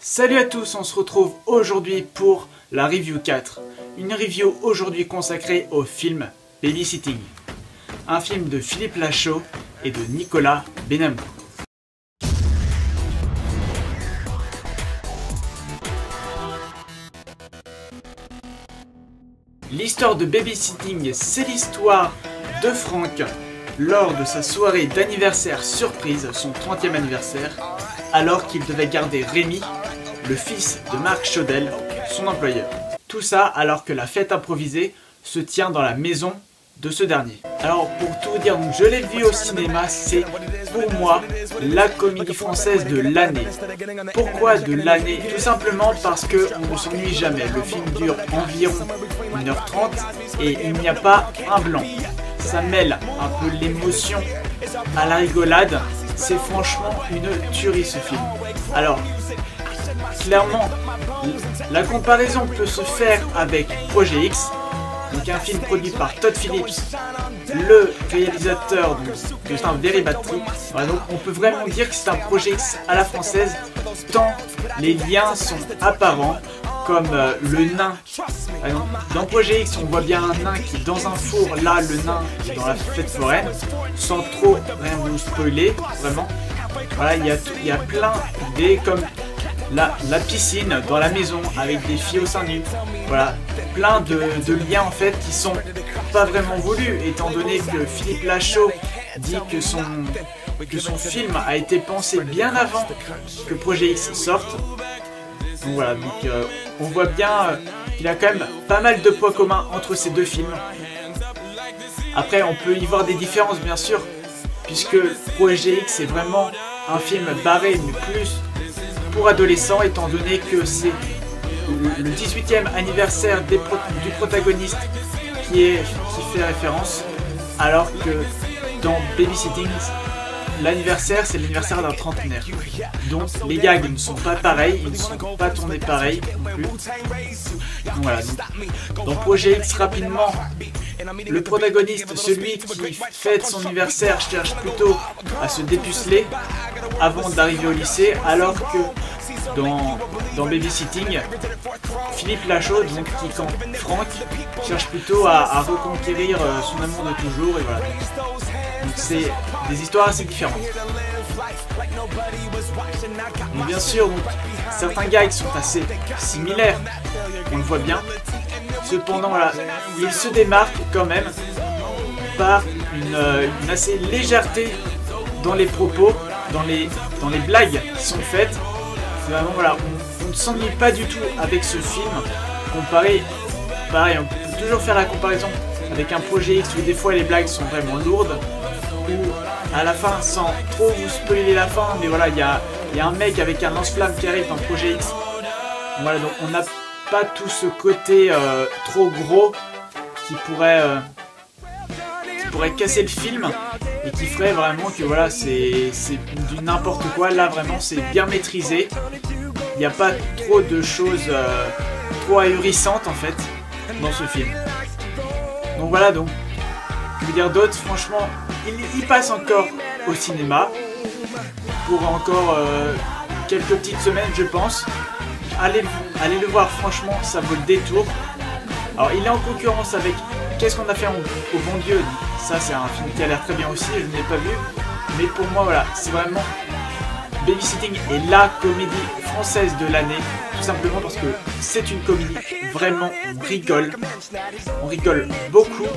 Salut à tous, on se retrouve aujourd'hui pour la review 4. Une review aujourd'hui consacrée au film Babysitting. Un film de Philippe Lachaud et de Nicolas Benamou. L'histoire de Babysitting, c'est l'histoire de Franck lors de sa soirée d'anniversaire surprise, son 30e anniversaire, alors qu'il devait garder Rémi, le fils de Marc Chaudel, son employeur. Tout ça alors que la fête improvisée se tient dans la maison de ce dernier. Alors pour tout dire, donc, je l'ai vu au cinéma, c'est pour moi la comédie française de l'année. Pourquoi de l'année? Tout simplement parce qu'on ne s'ennuie jamais. Le film dure environ 1h30 et il n'y a pas un blanc. Ça mêle un peu l'émotion à la rigolade. C'est franchement une tuerie ce film. Alors, clairement, la comparaison peut se faire avec Projet X, donc un film produit par Todd Phillips, le réalisateur de Star Very Bad Trip. Voilà, donc on peut vraiment dire que c'est un Projet X à la française, tant les liens sont apparents, comme le nain. Dans Projet X, on voit bien un nain qui est dans un four, là le nain qui est dans la fête foraine, sans trop rien vous spoiler, vraiment. Voilà, il y a plein d'idées comme la piscine dans la maison avec des filles au sein nu. Voilà, plein de liens en fait qui sont pas vraiment voulus, étant donné que Philippe Lachaud dit que son film a été pensé bien avant que Projet X sorte. Donc voilà, donc on voit bien qu'il y a quand même pas mal de points communs entre ces deux films. Après, on peut y voir des différences bien sûr, puisque Projet X est vraiment un film barré, mais plus pour adolescents, étant donné que c'est le 18e anniversaire du protagoniste qui fait référence, alors que dans Babysitting, l'anniversaire c'est l'anniversaire d'un trentenaire. Donc les gags ne sont pas pareils, ils ne sont pas tournés pareil non plus. Donc voilà, donc, dans Projet X rapidement, le protagoniste, celui qui fête son anniversaire, cherche plutôt à se dépuceler avant d'arriver au lycée, alors que dans Babysitting, Philippe Lachaud, donc qui campe Franck, cherche plutôt à reconquérir son amour de toujours, et voilà. Donc c'est des histoires assez différentes. Mais bien sûr, donc, certains gags sont assez similaires, on le voit bien. Cependant, voilà, il se démarque quand même par une assez légèreté dans les propos, dans les blagues qui sont faites. C'est vraiment, voilà, on ne s'ennuie pas du tout avec ce film. Pareil, on peut toujours faire la comparaison avec un Projet X où des fois les blagues sont vraiment lourdes, ou à la fin, sans trop vous spoiler la fin, mais voilà, il y a un mec avec un lance-flamme qui arrive dans Projet X. Voilà, donc on n'a pas tout ce côté trop gros qui pourrait casser le film et qui ferait vraiment que voilà, c'est du n'importe quoi. Là vraiment c'est bien maîtrisé, il n'y a pas trop de choses trop ahurissantes en fait dans ce film. Donc voilà, donc je veux dire d'autres, franchement il passe encore au cinéma pour encore quelques petites semaines je pense. Allez le voir, franchement ça vaut le détour. Alors il est en concurrence avec Qu'est-ce qu'on a fait au bon Dieu. Ça c'est un film qui a l'air très bien aussi, je ne l'ai pas vu. Mais pour moi voilà, c'est vraiment Babysitting est la comédie française de l'année. Tout simplement parce que c'est une comédie, vraiment on rigole beaucoup.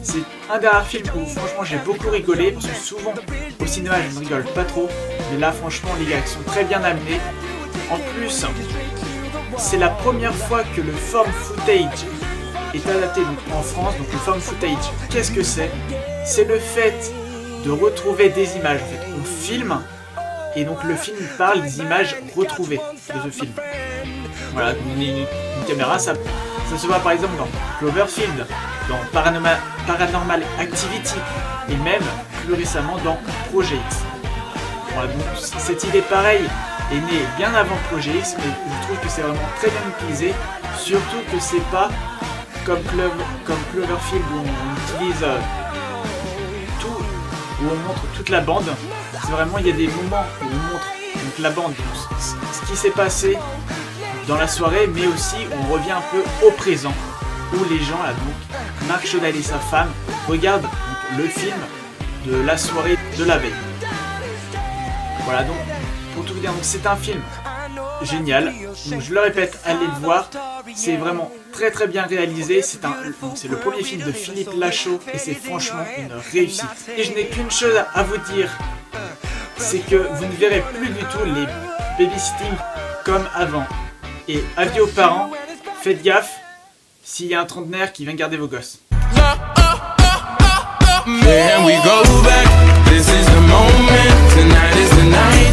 C'est un des rares films où franchement j'ai beaucoup rigolé, parce que souvent au cinéma je ne rigole pas trop. Mais là franchement les gars sont très bien amenés. En plus, c'est la première fois que le found footage est adapté donc, en France. Donc le found footage, qu'est-ce que c'est? C'est le fait de retrouver des images. En fait, on filme et donc le film parle des images retrouvées de ce film. Voilà, une caméra, ça se voit par exemple dans Cloverfield, dans Paranormal Activity et même plus récemment dans Projet X. Voilà, donc cette idée pareille est née bien avant Projet X, mais je trouve que c'est vraiment très bien utilisé, surtout que c'est pas comme Cloverfield où on utilise tout, où on montre toute la bande. C'est vraiment, il y a des moments où on montre donc la bande, ce qui qui s'est passé dans la soirée, mais aussi on revient un peu au présent, où les gens, là donc, Marc Chaudal et sa femme, regardent donc, le film de la soirée de la veille. Voilà, donc, pour tout vous dire, c'est un film génial. Donc, je le répète, allez le voir. C'est vraiment très très bien réalisé. C'est le premier film de Philippe Lachaud et c'est franchement une réussite. Et je n'ai qu'une chose à vous dire, c'est que vous ne verrez plus du tout les babysitting comme avant. Et avis aux parents, faites gaffe s'il y a un trentenaire qui vient garder vos gosses. Here we go back, this is the moment, tonight is the night.